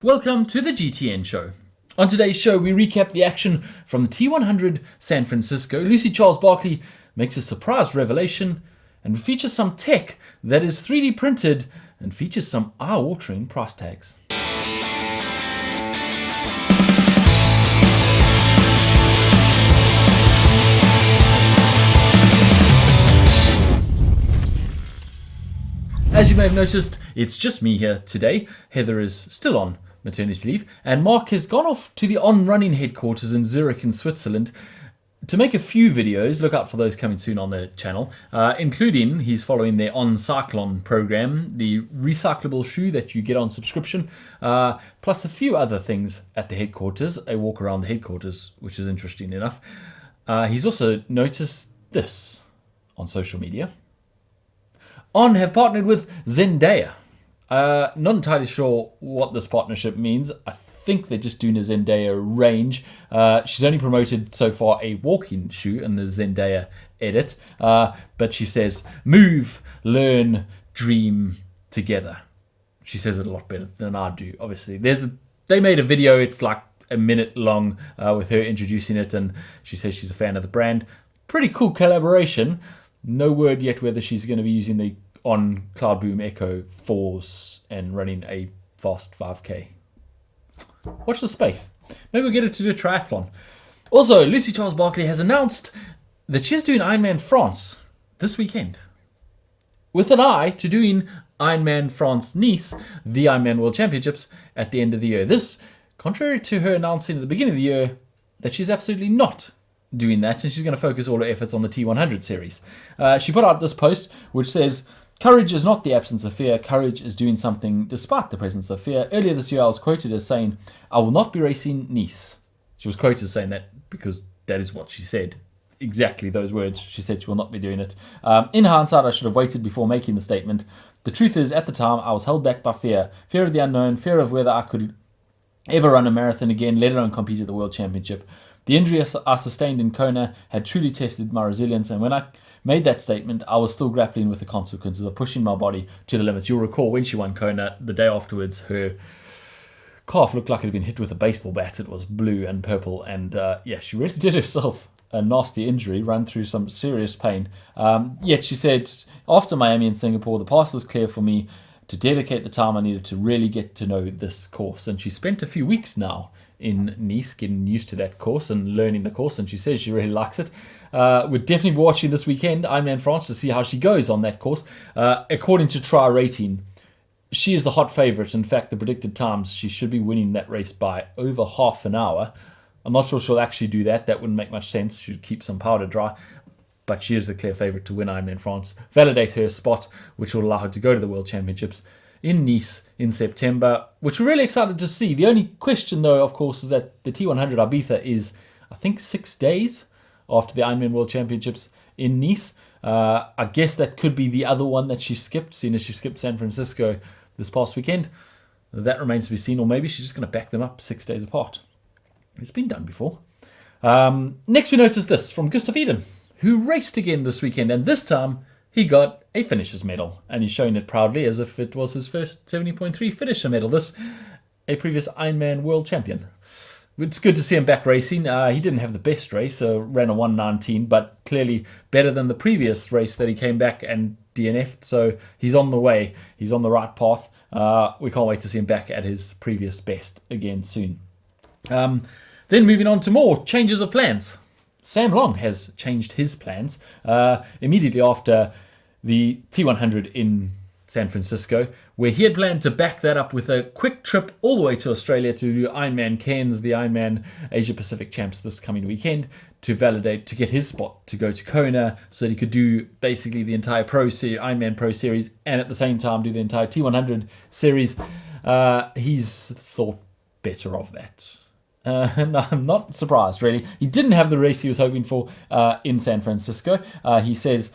Welcome to the GTN Show. On today's show, we recap the action from the T100 San Francisco. Lucy Charles-Barclay makes a surprise revelation, and we feature some tech that is 3D printed and features some eye-watering price tags. As you may have noticed, it's just me here today. Heather is still on maternity leave, and Mark has gone off to the On Running headquarters in Zurich in Switzerland to make a few videos. Look out for those coming soon on the channel, including he's following their On Cyclone program, the recyclable shoe that you get on subscription, plus a few other things at the headquarters, a walk around the headquarters, which is interesting enough. He's also noticed this on social media. On have partnered with Zendaya. Not entirely sure what this partnership means. I think they're just doing a Zendaya range. She's only promoted so far a walking shoe in the Zendaya edit. But she says, move, learn, dream together. She says it a lot better than I do, obviously. They made a video, it's like a minute long, with her introducing it, and she says she's a fan of the brand. Pretty cool collaboration. No word yet whether she's going to be using the On Cloudboom Echo 4s and running a fast 5K. Watch the space. Maybe we'll get her to do a triathlon. Also, Lucy Charles-Barclay has announced that she's doing Ironman France this weekend, with an eye to doing Ironman France Nice, the Ironman World Championships, at the end of the year. This, contrary to her announcing at the beginning of the year that she's absolutely not doing that, and she's going to focus all her efforts on the T100 series. She put out this post which says, courage is not the absence of fear, courage is doing something despite the presence of fear. Earlier this year I was quoted as saying, I will not be racing Nice. She was quoted as saying that because that is what she said. Exactly those words. She said she will not be doing it. In hindsight, I should have waited before making the statement. The truth is, at the time, I was held back by fear. Fear of the unknown, fear of whether I could ever run a marathon again, let alone compete at the World Championship. The injury I sustained in Kona had truly tested my resilience, and when I made that statement, I was still grappling with the consequences of pushing my body to the limits. You'll recall when she won Kona, the day afterwards, her calf looked like it had been hit with a baseball bat. It was blue and purple, and she really did herself a nasty injury, run through some serious pain. Yet she said, after Miami and Singapore, the path was clear for me to dedicate the time I needed to really get to know this course. And she spent a few weeks now in Nice getting used to that course and learning the course, and she says she really likes it. We're definitely watching this weekend Ironman France to see how she goes on that course. According to Tri Rating, she is the hot favourite. In fact, the predicted times, she should be winning that race by over half an hour. I'm not sure she'll actually do that. That wouldn't make much sense. She'd keep some powder dry. But she is the clear favourite to win Ironman France, validate her spot, which will allow her to go to the World Championships in Nice in September, which we're really excited to see. The only question, though, of course, is that the T100 Ibiza is, I think, 6 days after the Ironman World Championships in Nice. I guess that could be the other one that she skipped, seeing as she skipped San Francisco this past weekend. That remains to be seen, or maybe she's just going to back them up 6 days apart. It's been done before. Next, we notice this from Gustav Eden, who raced again this weekend, and this time he got a finisher's medal, and he's showing it proudly as if it was his first 70.3 finisher medal. This, a previous Ironman world champion. It's good to see him back racing. He didn't have the best race, ran a 1:19, but clearly better than the previous race that he came back and DNF'd, so he's on the way. He's on the right path. We can't wait to see him back at his previous best again soon. Then moving on to more changes of plans. Sam Long has changed his plans immediately after the T100 in San Francisco, where he had planned to back that up with a quick trip all the way to Australia to do Ironman Cairns, the Ironman Asia Pacific Champs this coming weekend, to get his spot to go to Kona so that he could do basically the entire Ironman Pro Series and at the same time do the entire T100 series. He's thought better of that. And I'm not surprised, really. He didn't have the race he was hoping for in San Francisco. He says,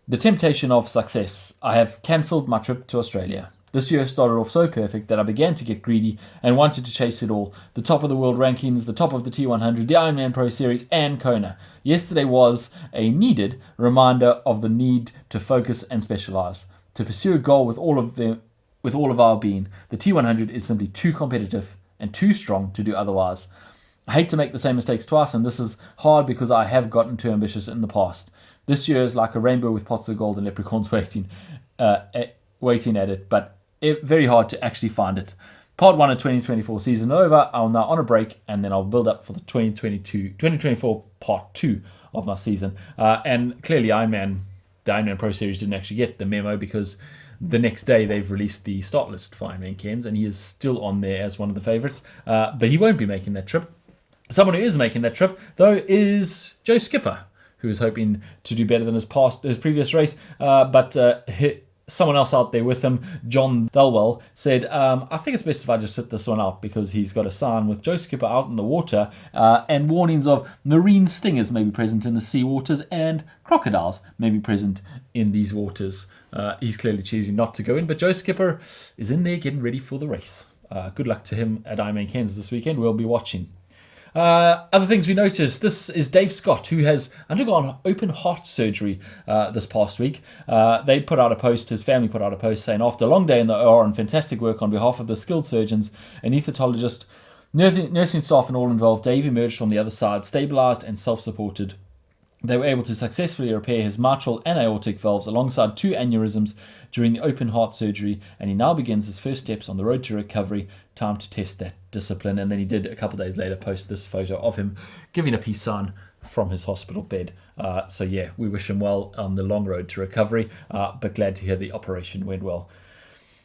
the temptation of success. I have cancelled my trip to Australia. This year started off so perfect that I began to get greedy and wanted to chase it all. The top of the world rankings, the top of the T100, the Ironman Pro Series, and Kona. Yesterday was a needed reminder of the need to focus and specialise. To pursue a goal with all of the with all of our being. The T100 is simply too competitive and too strong to do otherwise. I hate to make the same mistakes twice, and this is hard because I have gotten too ambitious in the past. This year is like a rainbow with pots of gold and leprechauns waiting at it, but very hard to actually find it. Part 1 of 2024 season over. I'll now on a break, and then I'll build up for the 2024 part 2 of my season. And clearly the Ironman Pro Series didn't actually get the memo because the next day they've released the start list for Ironman Cairns, and he is still on there as one of the favourites. But he won't be making that trip. Someone who is making that trip, though, is Joe Skipper, who is hoping to do better than his previous race. But someone else out there with him, John Thelwell, said, I think it's best if I just sit this one out because he's got a sign with Joe Skipper out in the water and warnings of marine stingers may be present in the sea waters and crocodiles may be present in these waters. He's clearly choosing not to go in, but Joe Skipper is in there getting ready for the race. Good luck to him at Ironman Cairns this weekend. We'll be watching. Other things we noticed, this is Dave Scott, who has undergone open heart surgery this past week. They put out a post, his family put out a post saying, after a long day in the OR and fantastic work on behalf of the skilled surgeons, anaesthetologist, nursing staff and all involved, Dave emerged from the other side, stabilised and self-supported. They were able to successfully repair his mitral and aortic valves alongside 2 aneurysms during the open heart surgery, and he now begins his first steps on the road to recovery. Time to test that discipline. And then he did, a couple of days later, post this photo of him giving a peace sign from his hospital bed. So yeah, we wish him well on the long road to recovery, but glad to hear the operation went well.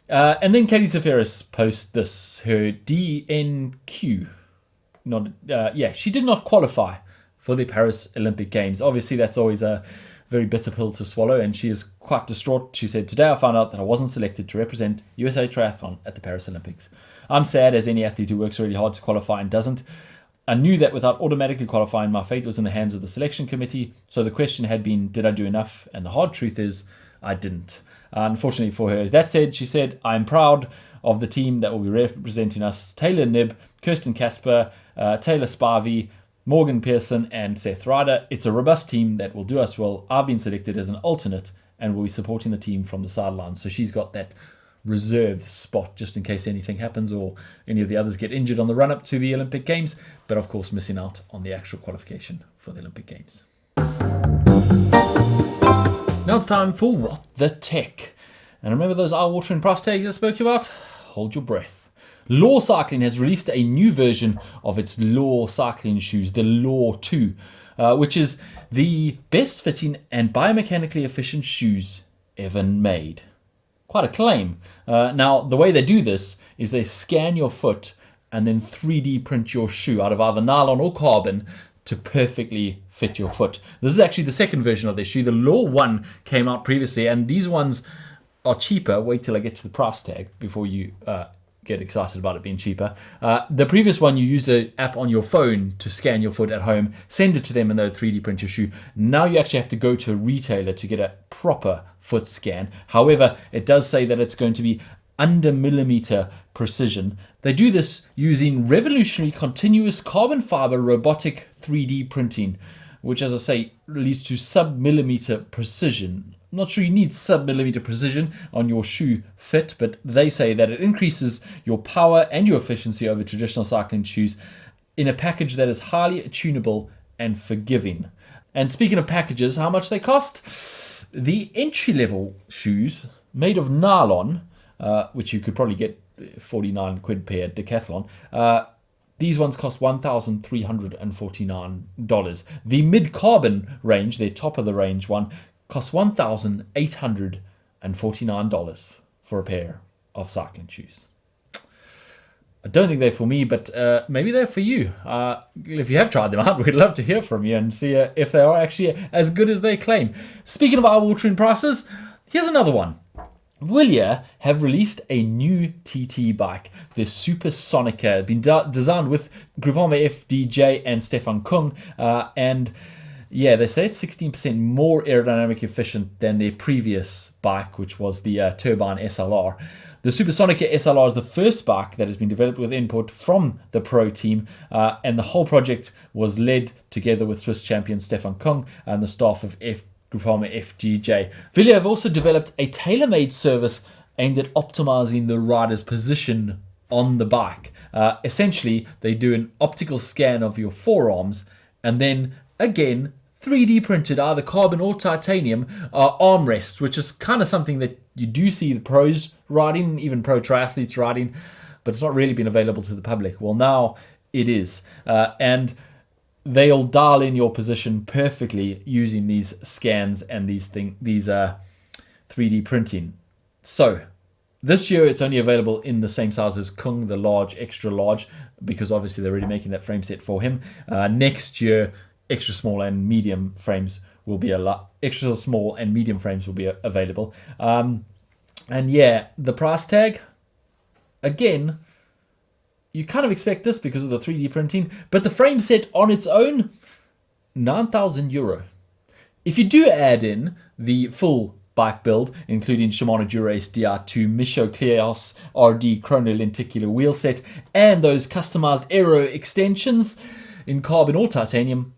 And then Katie Zaferis post this, her DNQ. She did not qualify for the Paris Olympic Games. Obviously, that's always a very bitter pill to swallow, and she is quite distraught. She said, "Today I found out that I wasn't selected to represent USA Triathlon at the Paris Olympics. I'm sad, as any athlete who works really hard to qualify and doesn't. I knew that without automatically qualifying, my fate was in the hands of the selection committee, so the question had been, did I do enough? And the hard truth is, I didn't." Unfortunately for her. That said, she said, "I'm proud of the team that will be representing us: Taylor Nibb, Kirsten Casper, Taylor Sparvey, Morgan Pearson and Seth Ryder. It's a robust team that will do us well. I've been selected as an alternate and will be supporting the team from the sidelines." So she's got that reserve spot just in case anything happens or any of the others get injured on the run-up to the Olympic Games, but of course missing out on the actual qualification for the Olympic Games. Now it's time for What the Tech. And remember those eye-watering price tags I spoke about? Hold your breath. Law Cycling has released a new version of its Law Cycling shoes, the Law 2, which is the best fitting and biomechanically efficient shoes ever made. Quite a claim. Now, the way they do this is they scan your foot and then 3D print your shoe out of either nylon or carbon to perfectly fit your foot. This is actually the second version of their shoe. The Law 1 came out previously, and these ones are cheaper. Wait till I get to the price tag before you get excited about it being cheaper. The previous one, you used an app on your phone to scan your foot at home, send it to them, and they'll 3D print your shoe. Now you actually have to go to a retailer to get a proper foot scan. However, it does say that it's going to be under millimeter precision. They do this using revolutionary continuous carbon fiber robotic 3D printing, which, as I say, leads to sub-millimeter precision. I'm not sure you need sub-millimeter precision on your shoe fit, but they say that it increases your power and your efficiency over traditional cycling shoes in a package that is highly tunable and forgiving. And speaking of packages, how much they cost? The entry-level shoes made of nylon, which you could probably get 49 quid per Decathlon, these ones cost $1,349. The mid-carbon range, their top-of-the-range one, costs $1,849 for a pair of cycling shoes. I don't think they're for me, but maybe they're for you. If you have tried them out, we'd love to hear from you and see if they are actually as good as they claim. Speaking of eye-watering prices, here's another one. Willier have released a new TT bike, the Supersonica, been designed with Groupama FDJ and Stefan Kung, and yeah, they say it's 16% more aerodynamic efficient than their previous bike, which was the Turbine SLR. The Supersonica SLR is the first bike that has been developed with input from the pro team, and the whole project was led together with Swiss champion Stefan Kung and the staff of Groupama FDJ. Villiers have also developed a tailor-made service aimed at optimizing the rider's position on the bike. Essentially, they do an optical scan of your forearms and then, again, 3D printed either carbon or titanium armrests, which is kind of something that you do see the pros riding, even pro triathletes riding, but it's not really been available to the public. Well, now it is. And they'll dial in your position perfectly using these scans and these 3D printing. So this year it's only available in the same size as Kung, the large, extra large, because obviously they're already making that frame set for him. Next year, extra small and medium frames will be available. And yeah, the price tag, again, you kind of expect this because of the 3D printing, but the frame set on its own, €9,000. If you do add in the full bike build, including Shimano Dura-Ace DR2, Misho Cleos RD chronolenticular wheel set, and those customized aero extensions in carbon or titanium,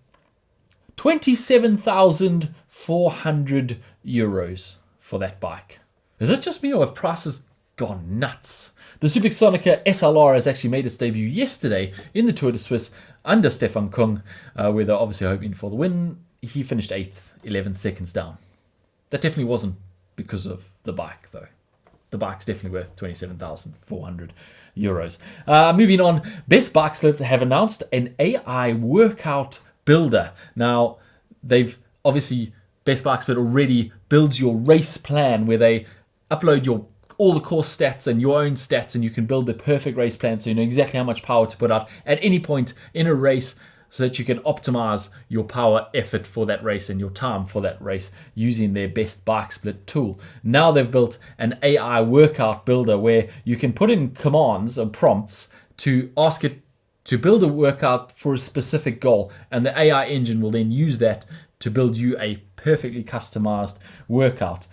€27,400 for that bike. Is it just me, or have prices gone nuts? The Supersonica SLR has actually made its debut yesterday in the Tour de Suisse under Stefan Kung, where they're obviously hoping for the win. He finished 8th, 11 seconds down. That definitely wasn't because of the bike, though. The bike's definitely worth €27,400. Moving on, Best Bike Slip have announced an AI workout builder. Now, they've obviously, Best Bike Split already builds your race plan where they upload all the course stats and your own stats, and you can build the perfect race plan so you know exactly how much power to put out at any point in a race so that you can optimize your power effort for that race and your time for that race using their Best Bike Split tool. Now they've built an AI workout builder where you can put in commands and prompts to ask it to build a workout for a specific goal, and the AI engine will then use that to build you a perfectly customized workout.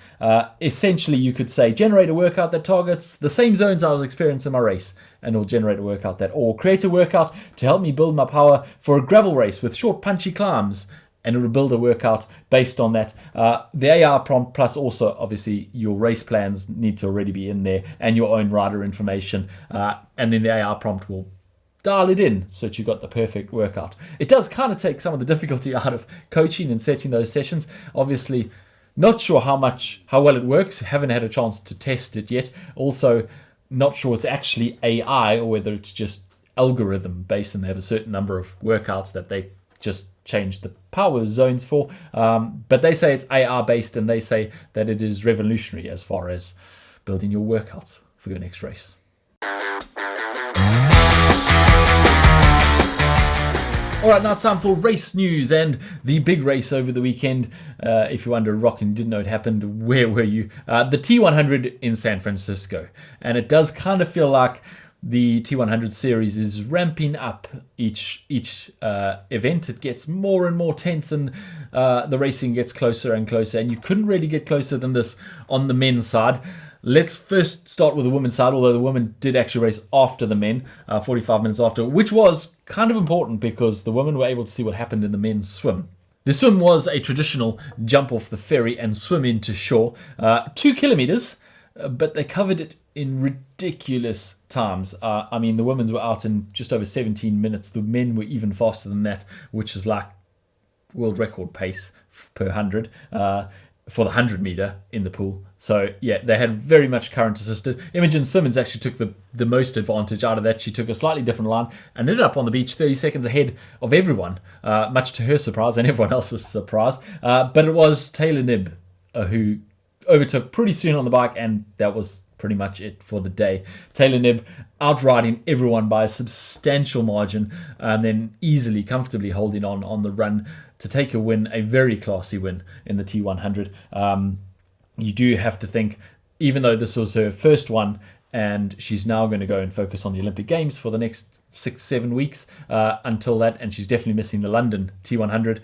Essentially, you could say, generate a workout that targets the same zones I was experiencing in my race, and it'll generate a workout that, or create a workout to help me build my power for a gravel race with short, punchy climbs, and it'll build a workout based on that. The AI prompt plus also, obviously, your race plans need to already be in there, and your own rider information, and then the AI prompt will dial it in so that you've got the perfect workout. It does kind of take some of the difficulty out of coaching and setting those sessions. Obviously, not sure how well it works. Haven't had a chance to test it yet. Also, not sure it's actually AI or whether it's just algorithm based and they have a certain number of workouts that they just changed the power zones for. But they say it's AI based, and they say that it is revolutionary as far as building your workouts for your next race. All right, now it's time for race news and the big race over the weekend. If you're under a rock and didn't know it happened, where were you? The T100 in San Francisco. And it does kind of feel like the T100 series is ramping up each event. It gets more and more tense, and the racing gets closer and closer. And you couldn't really get closer than this on the men's side. Let's first start with the women's side, although the women did actually race after the men, 45 minutes after, which was kind of important because the women were able to see what happened in the men's swim. The swim was a traditional jump off the ferry and swim into shore, 2 kilometers, but they covered it in ridiculous times. I mean, the women were out in just over 17 minutes. The men were even faster than that, which is like world record pace per 100. For the 100 meter in the pool. So yeah, they had very much current assisted. Imogen Simmons actually took the most advantage out of that. She took a slightly different line and ended up on the beach 30 seconds ahead of everyone, much to her surprise and everyone else's surprise. But it was Taylor Knibb who overtook pretty soon on the bike, and that was pretty much it for the day. Taylor Knibb outriding everyone by a substantial margin, and then easily, comfortably holding on the run to take a win, a very classy win in the T100. You do have to think, even though this was her first one, and she's now going to go and focus on the Olympic Games for the next 6-7 weeks until that, and she's definitely missing the London T100,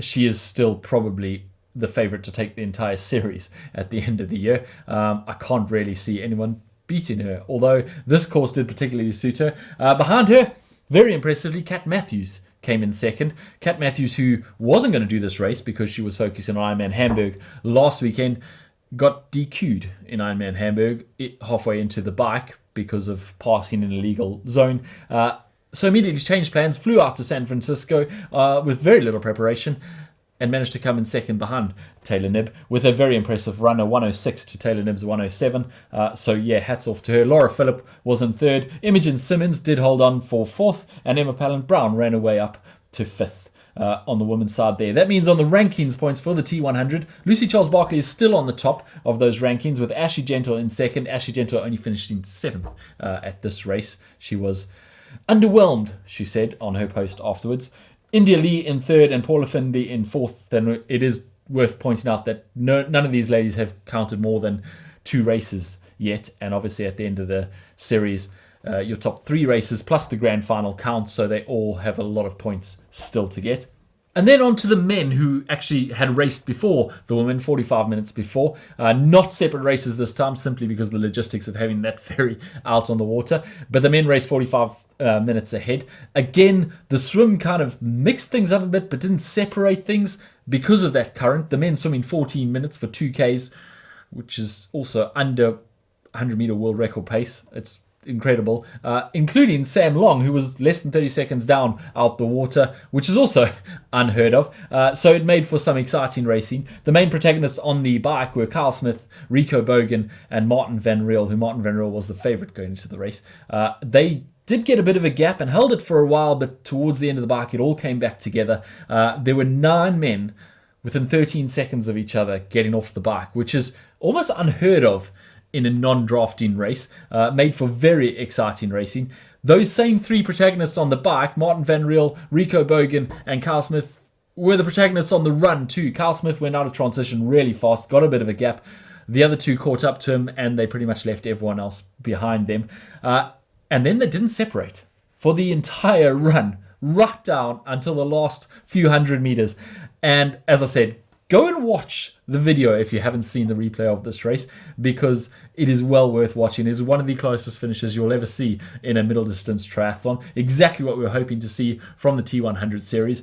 she is still probably the favourite to take the entire series at the end of the year. I can't really see anyone beating her, although this course did particularly suit her. Behind her, very impressively, Kat Matthews came in second. Kat Matthews, who wasn't going to do this race because she was focusing on Ironman Hamburg last weekend, got DQ'd in Ironman Hamburg halfway into the bike because of passing an illegal zone. So immediately changed plans, flew out to San Francisco with very little preparation, and managed to come in second behind Taylor Knibb with a very impressive run, a 106 to Taylor Knibb's 107. So yeah, hats off to her. Laura Phillip was in third. Imogen Simmons did hold on for fourth, and Emma Pallant-Brown ran her way up to fifth. On the women's side there. That means on the rankings points for the T100, Lucy Charles-Barclay is still on the top of those rankings with Ashley Gentle in second. Ashley Gentle only finished in seventh at this race. She was underwhelmed, she said on her post afterwards. India Lee in third and Paula Findlay in fourth. Then it is worth pointing out that none of these ladies have counted more than 2 races yet. And obviously at the end of the series, your top 3 races plus the grand final count, so they all have a lot of points still to get. And then on to the men who actually had raced before the women, 45 minutes before. Not separate races this time, simply because of the logistics of having that ferry out on the water. But the men raced 45 minutes ahead. Again, the swim kind of mixed things up a bit, but didn't separate things because of that current. The men swimming 14 minutes for 2Ks, which is also under 100-meter world record pace. It's incredible, including Sam Long, who was less than 30 seconds down out the water, which is also unheard of. So it made for some exciting racing. The main protagonists on the bike were Kyle Smith, Rico Bogan, and Martin Van Riel, who Martin Van Riel was the favourite going into the race. They did get a bit of a gap and held it for a while, but towards the end of the bike, it all came back together. There were 9 men within 13 seconds of each other getting off the bike, which is almost unheard of in a non-drafting race, made for very exciting racing. Those same 3 protagonists on the bike, Martin Van Riel, Rico Bogan, and Carl Smith, were the protagonists on the run too. Carl Smith went out of transition really fast, got a bit of a gap. The other 2 caught up to him, and they pretty much left everyone else behind them. And then they didn't separate for the entire run, right down until the last few hundred meters. And as I said, go and watch the video if you haven't seen the replay of this race, because it is well worth watching. It is one of the closest finishes you'll ever see in a middle distance triathlon. Exactly what we were hoping to see from the T100 series.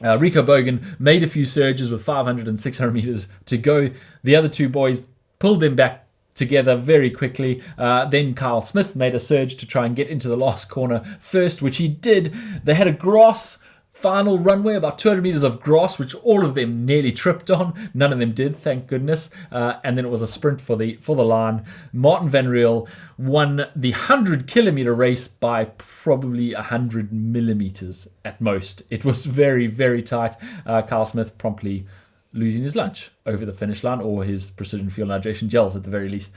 Rico Bogan made a few surges with 500 and 600 meters to go. The other 2 boys pulled them back together very quickly. Then Kyle Smith made a surge to try and get into the last corner first, which he did. They had a grass final runway, about 200 meters of grass, which all of them nearly tripped on. None of them did, thank goodness. And then it was a sprint for the line. Martin Van Riel won the 100-kilometer race by probably 100 millimeters at most. It was very, very tight. Kyle Smith promptly losing his lunch over the finish line, or his precision fuel hydration gels at the very least.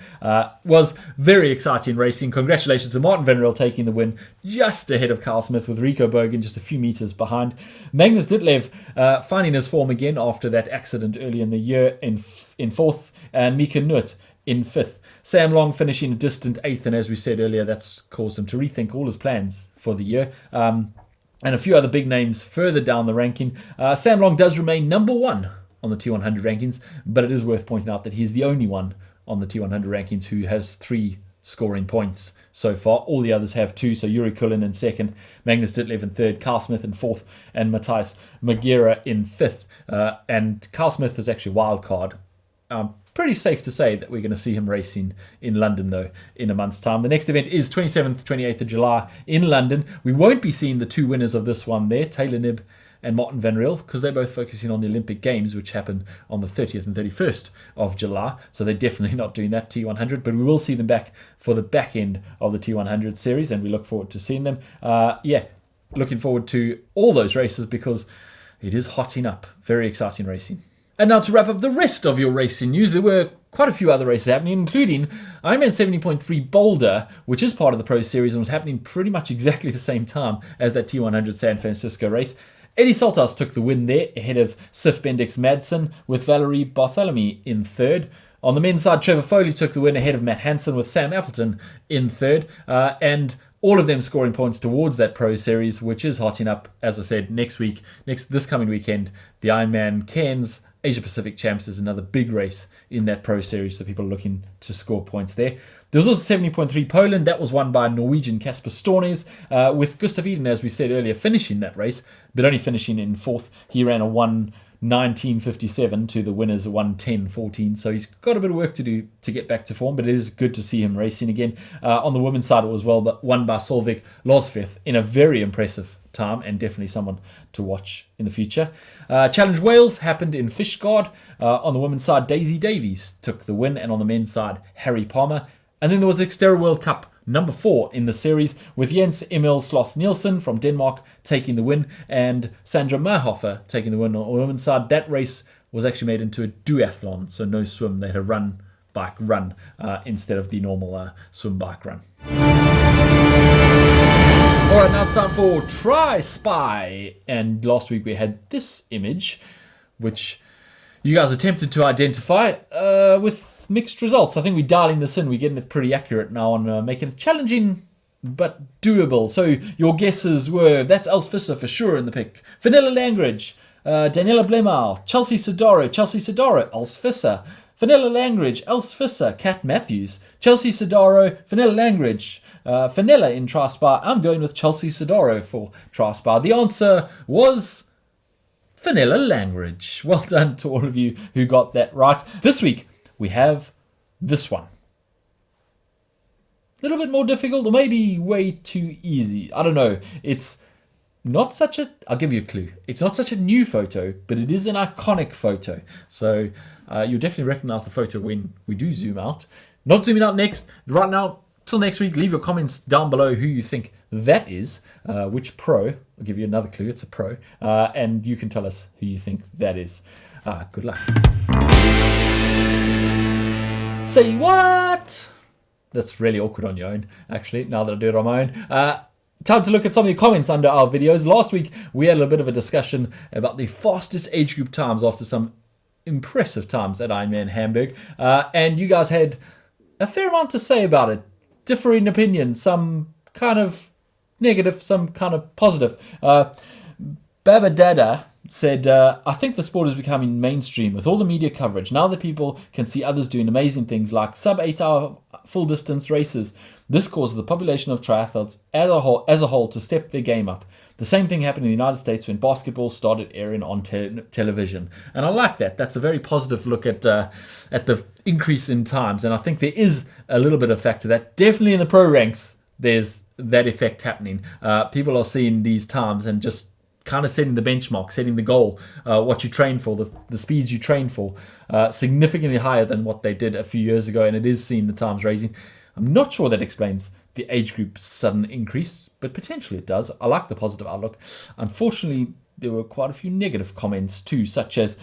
Was very exciting racing. Congratulations to Martin Van Riel taking the win just ahead of Carl Smith, with Rico Bogan just a few meters behind. Magnus Ditlev finding his form again after that accident early in the year in fourth, and Mika Nuit in fifth. Sam Long finishing a distant eighth, and as we said earlier, that's caused him to rethink all his plans for the year. And a few other big names further down the ranking. Sam Long does remain number 1 on the T100 rankings, but it is worth pointing out that he's the only one on the T100 rankings who has 3 scoring points so far. All the others have 2, so Yuri Kulin in second, Magnus Ditlev in third, Carl Smith in fourth, and Matthias Magera in fifth. And Carl Smith is actually a wild card. Pretty safe to say that we're going to see him racing in London, though, in a month's time. The next event is 27th, 28th of July in London. We won't be seeing the 2 winners of this one there, Taylor Knibb and Martin Van Riel, because they're both focusing on the Olympic Games, which happen on the 30th and 31st of July. So they're definitely not doing that T100, but we will see them back for the back end of the T100 series, and we look forward to seeing them. Looking forward to all those races, because it is hotting up. Very exciting racing. And now to wrap up the rest of your racing news, there were quite a few other races happening, including Ironman 70.3 Boulder, which is part of the Pro Series and was happening pretty much exactly the same time as that T100 San Francisco race. Eddie Saltas took the win there ahead of Sif Bendix Madsen, with Valerie Bartholomew in third. On the men's side, Trevor Foley took the win ahead of Matt Hansen, with Sam Appleton in third. And all of them scoring points towards that Pro Series, which is hotting up, as I said, this coming weekend. The Ironman Cairns Asia Pacific Champs is another big race in that Pro Series, so people are looking to score points there. There was also 70.3 Poland. That was won by Norwegian Kasper Stornes, with Gustav Eden, as we said earlier, finishing that race, but only finishing in fourth. He ran a 19:57 to the winners 1:10:14. So he's got a bit of work to do to get back to form, but it is good to see him racing again. On the women's side, it was won by Solveig Losveth in a very impressive time, and definitely someone to watch in the future. Challenge Wales happened in Fishguard. On the women's side, Daisy Davies took the win, and on the men's side, Harry Palmer. And then there was Xterra World Cup number 4 in the series, with Jens Emil Sloth Nielsen from Denmark taking the win and Sandra Mayhofer taking the win on the women's side. That race was actually made into a duathlon, so no swim. They had a run, bike, run instead of the normal swim, bike, run. All right, now it's time for Try Spy. And last week we had this image, which you guys attempted to identify with mixed results. I think we're dialing this in. We're getting it pretty accurate now on making it challenging but doable. So your guesses were, that's Els Visser for sure in the pick. Vanilla Langridge, Daniela Blemal, Chelsea Sodaro, Els Visser. Vanilla Langridge, Els Visser, Kat Matthews, Chelsea Sodaro, Vanilla Langridge. Vanilla in Try Spy. I'm going with Chelsea Sodaro for Try Spy. The answer was Vanilla Langridge. Well done to all of you who got that right. This week, we have this one. A little bit more difficult, or maybe way too easy. I don't know. It's not such a... I'll give you a clue. It's not such a new photo, but it is an iconic photo. So you'll definitely recognize the photo when we do zoom out. Not zooming out next. Right now, till next week, leave your comments down below who you think that is. Which pro. I'll give you another clue. It's a pro. And you can tell us who you think that is. Good luck. Say what? That's really awkward on your own, actually, now that I do it on my own. Time to look at some of the comments under our videos. Last week, we had a bit of a discussion about the fastest age group times after some impressive times at Ironman Hamburg. And you guys had a fair amount to say about it. Differing opinions, some kind of negative, some kind of positive. Baba Dada said, I think the sport is becoming mainstream with all the media coverage. Now that people can see others doing amazing things like sub-8-hour full-distance races, this causes the population of triathletes as a whole to step their game up. The same thing happened in the United States when basketball started airing on television. And I like that. That's a very positive look at the increase in times. And I think there is a little bit of fact to that. Definitely in the pro ranks, there's that effect happening. People are seeing these times and just kind of setting the benchmark, setting the goal, what you train for, the speeds you train for, significantly higher than what they did a few years ago, and it is seeing the times raising. I'm not sure that explains the age group's sudden increase, but potentially it does. I like the positive outlook. Unfortunately, there were quite a few negative comments too, such as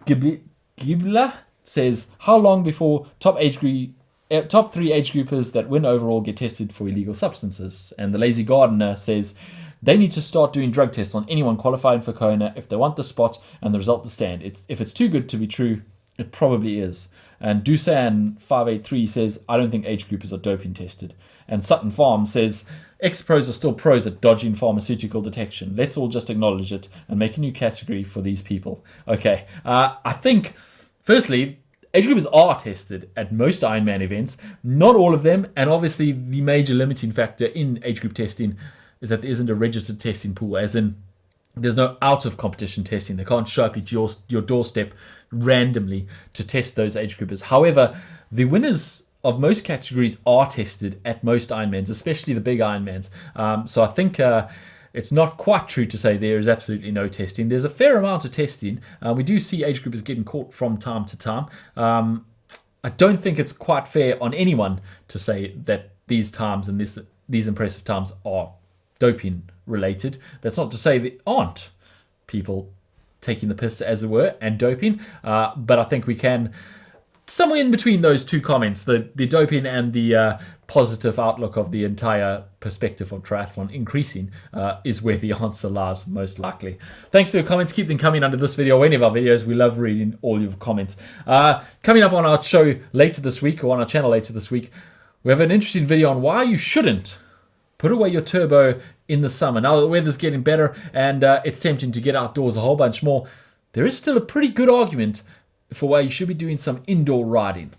Gibla says, how long before top 3 age groupers that win overall get tested for illegal substances? And the Lazy Gardener says, they need to start doing drug tests on anyone qualifying for Kona if they want the spot and the result to stand. If it's too good to be true, it probably is. And Dusan583 says, I don't think age groupers are doping tested. And Sutton Farm says, ex-pros are still pros at dodging pharmaceutical detection. Let's all just acknowledge it and make a new category for these people. Okay, I think, firstly, age groupers are tested at most Ironman events. Not all of them, and obviously the major limiting factor in age group testing is that there isn't a registered testing pool, as in there's no out-of-competition testing. They can't show up at your doorstep randomly to test those age groupers. However, the winners of most categories are tested at most Ironmans, especially the big Ironmans. So I think it's not quite true to say there is absolutely no testing. There's a fair amount of testing. We do see age groupers getting caught from time to time. I don't think it's quite fair on anyone to say that these times and these impressive times are doping related. That's not to say there aren't people taking the piss, as it were, and doping, but I think we can, somewhere in between those two comments, the doping and the positive outlook of the entire perspective of triathlon increasing is where the answer lies most likely. Thanks for your comments. Keep them coming under this video or any of our videos. We love reading all your comments. Coming up on our show later this week, or on our channel later this week, we have an interesting video on why you shouldn't put away your turbo in the summer. Now that the weather's getting better and it's tempting to get outdoors a whole bunch more, there is still a pretty good argument for why you should be doing some indoor riding.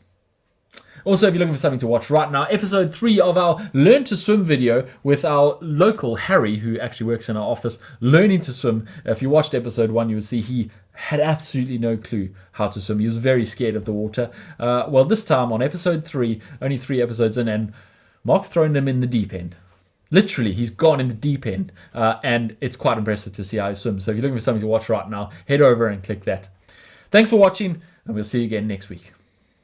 Also, if you're looking for something to watch right now, episode 3 of our Learn to Swim video with our local Harry, who actually works in our office, learning to swim. If you watched episode 1, you will see he had absolutely no clue how to swim. He was very scared of the water. Well, this time on episode 3, only 3 episodes in, and Mark's thrown him in the deep end. Literally, he's gone in the deep end, and it's quite impressive to see how he swims. So if you're looking for something to watch right now, head over and click that. Thanks for watching, and we'll see you again next week.